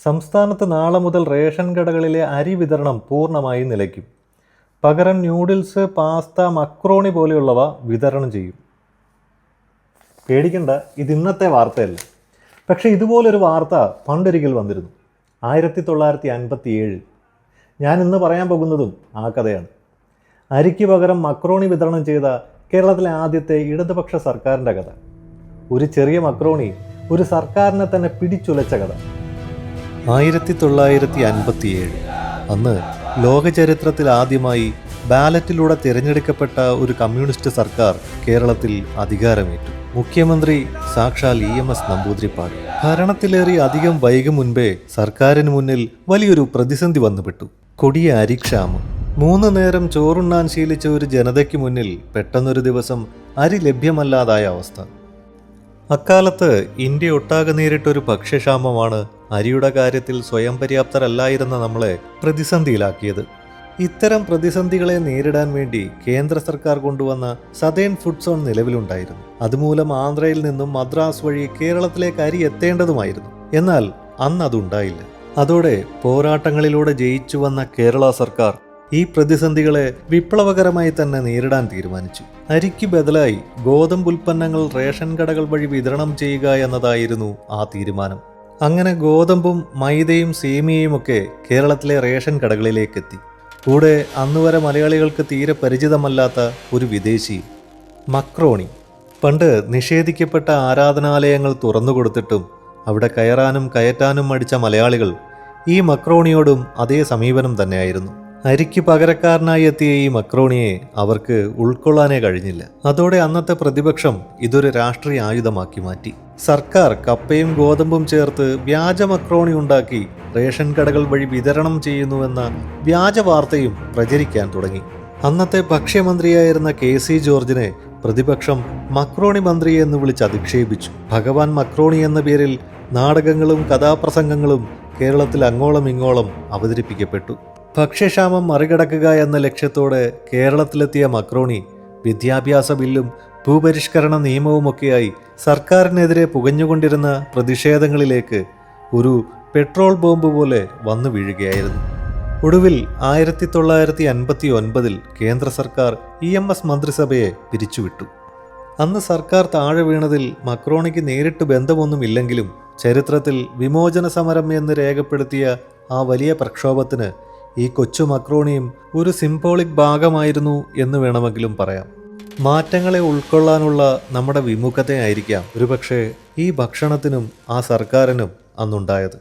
സംസ്ഥാനത്ത് നാളെ മുതൽ റേഷൻ കടകളിലെ അരി വിതരണം പൂർണ്ണമായി നിലയ്ക്കും. പകരം ന്യൂഡിൽസ്, പാസ്ത, മക്രോണി പോലെയുള്ളവ വിതരണം ചെയ്യും. പേടിക്കണ്ട, ഇത് ഇന്നത്തെ വാർത്തയല്ല. പക്ഷേ ഇതുപോലൊരു വാർത്ത പണ്ടൊരിക്കൽ വന്നിരുന്നു, 1957. ഞാൻ ഇന്ന് പറയാൻ പോകുന്നതും ആ കഥയാണ്. അരിക്ക് പകരം മക്രോണി വിതരണം ചെയ്ത കേരളത്തിലെ ആദ്യത്തെ ഇടതുപക്ഷ സർക്കാരിൻ്റെ കഥ. ഒരു ചെറിയ മക്രോണി ഒരു സർക്കാരിനെ തന്നെ പിടിച്ചുലച്ച കഥ. 1957. അന്ന് ലോകചരിത്രത്തിൽ ആദ്യമായി ബാലറ്റിലൂടെ തിരഞ്ഞെടുക്കപ്പെട്ട ഒരു കമ്മ്യൂണിസ്റ്റ് സർക്കാർ കേരളത്തിൽ അധികാരമേറ്റു. മുഖ്യമന്ത്രി സാക്ഷാൽ EMS നമ്പൂതിരിപ്പാട്. ഭരണത്തിലേറി അധികം വൈകും മുൻപേ സർക്കാരിന് മുന്നിൽ വലിയൊരു പ്രതിസന്ധി വന്നുപെട്ടു. കൊടിയ അരിക്ഷാമം. 3 നേരം ചോറുണ്ണാൻ ശീലിച്ച ഒരു ജനതയ്ക്ക് മുന്നിൽ പെട്ടെന്നൊരു ദിവസം അരി ലഭ്യമല്ലാതായ അവസ്ഥ. അക്കാലത്ത് ഇന്ത്യ ഒട്ടാകെ നേരിട്ടൊരു ഭക്ഷ്യക്ഷാമമാണ് അരിയുടെ കാര്യത്തിൽ സ്വയം പര്യാപ്തരല്ലായിരുന്ന നമ്മളെ പ്രതിസന്ധിയിലാക്കിയത്. ഇത്തരം പ്രതിസന്ധികളെ നേരിടാൻ വേണ്ടി കേന്ദ്ര സർക്കാർ കൊണ്ടുവന്ന സതേൺ ഫുഡ് സോൺ നിലവിലുണ്ടായിരുന്നു. അതുമൂലം ആന്ധ്രയിൽ നിന്നും മദ്രാസ് വഴി കേരളത്തിലേക്ക് അരി എത്തേണ്ടതുമായിരുന്നു. എന്നാൽ അന്ന് അതുണ്ടായില്ല. അതോടെ പോരാട്ടങ്ങളിലൂടെ ജയിച്ചു വന്ന കേരള സർക്കാർ ഈ പ്രതിസന്ധികളെ വിപ്ലവകരമായി തന്നെ നേരിടാൻ തീരുമാനിച്ചു. അരിക്ക് ബദലായി ഗോതമ്പ് ഉൽപ്പന്നങ്ങൾ റേഷൻ കടകൾ വഴി വിതരണം ചെയ്യുക എന്നതായിരുന്നു ആ തീരുമാനം. അങ്ങനെ ഗോതമ്പും മൈദയും സേമിയയും ഒക്കെ കേരളത്തിലെ റേഷൻ കടകളിലേക്ക് എത്തി. കൂടെ അന്നുവരെ മലയാളികൾക്ക് തീരെ പരിചിതമല്ലാത്ത ഒരു വിദേശി, മക്രോണി. പണ്ട് നിഷേധിക്കപ്പെട്ട ആരാധനാലയങ്ങൾ തുറന്നുകൊടുത്തിട്ടും അവിടെ കയറാനും കയറ്റാനും മടിച്ച മലയാളികൾ ഈ മക്രോണിയോടും അതേ സമീപനം തന്നെയായിരുന്നു. അരിക്ക് പകരക്കാരനായി എത്തിയ ഈ മക്രോണിയെ അവർക്ക് ഉൾക്കൊള്ളാനേ കഴിഞ്ഞില്ല. അതോടെ അന്നത്തെ പ്രതിപക്ഷം ഇതൊരു രാഷ്ട്രീയ ആയുധമാക്കി മാറ്റി. സർക്കാർ കപ്പയും ഗോതമ്പും ചേർത്ത് വ്യാജ മക്രോണി ഉണ്ടാക്കി റേഷൻ കടകൾ വഴി വിതരണം ചെയ്യുന്നുവെന്ന വ്യാജ വാർത്തയും പ്രചരിക്കാൻ തുടങ്ങി. അന്നത്തെ ഭക്ഷ്യമന്ത്രിയായിരുന്ന KC ജോർജിനെ പ്രതിപക്ഷം മക്രോണി മന്ത്രി എന്ന് വിളിച്ച് അധിക്ഷേപിച്ചു. ഭഗവാൻ മക്രോണി എന്ന പേരിൽ നാടകങ്ങളും കഥാപ്രസംഗങ്ങളും കേരളത്തിൽ അങ്ങോളം ഇങ്ങോളം അവതരിപ്പിക്കപ്പെട്ടു. ഭക്ഷ്യക്ഷാമം മറികടക്കുക എന്ന ലക്ഷ്യത്തോടെ കേരളത്തിലെത്തിയ മക്രോണി വിദ്യാഭ്യാസ ബില്ലും ഭൂപരിഷ്കരണ നിയമവുമൊക്കെയായി സർക്കാരിനെതിരെ പുകഞ്ഞുകൊണ്ടിരുന്ന പ്രതിഷേധങ്ങളിലേക്ക് ഒരു പെട്രോൾ ബോംബ് പോലെ വന്നു വീഴുകയായിരുന്നു. ഒടുവിൽ 1959 കേന്ദ്ര സർക്കാർ EMS മന്ത്രിസഭയെ പിരിച്ചുവിട്ടു. അന്ന് സർക്കാർ താഴെ വീണതിൽ മക്രോണിക്ക് നേരിട്ട് ബന്ധമൊന്നുമില്ലെങ്കിലും ചരിത്രത്തിൽ വിമോചന സമരം എന്ന് രേഖപ്പെടുത്തിയ ആ വലിയ പ്രക്ഷോഭത്തിന് ഈ കൊച്ചു മക്രോണിയും ഒരു സിംബോളിക് ഭാഗമായിരുന്നു എന്ന് വേണമെങ്കിലും പറയാം. മാറ്റങ്ങളെ ഉൾക്കൊള്ളാനുള്ള നമ്മുടെ വിമുഖതയായിരിക്കാം ഒരുപക്ഷെ ഈ ഭക്ഷണത്തിനും ആ സർക്കാരിനും അന്നുണ്ടായത്.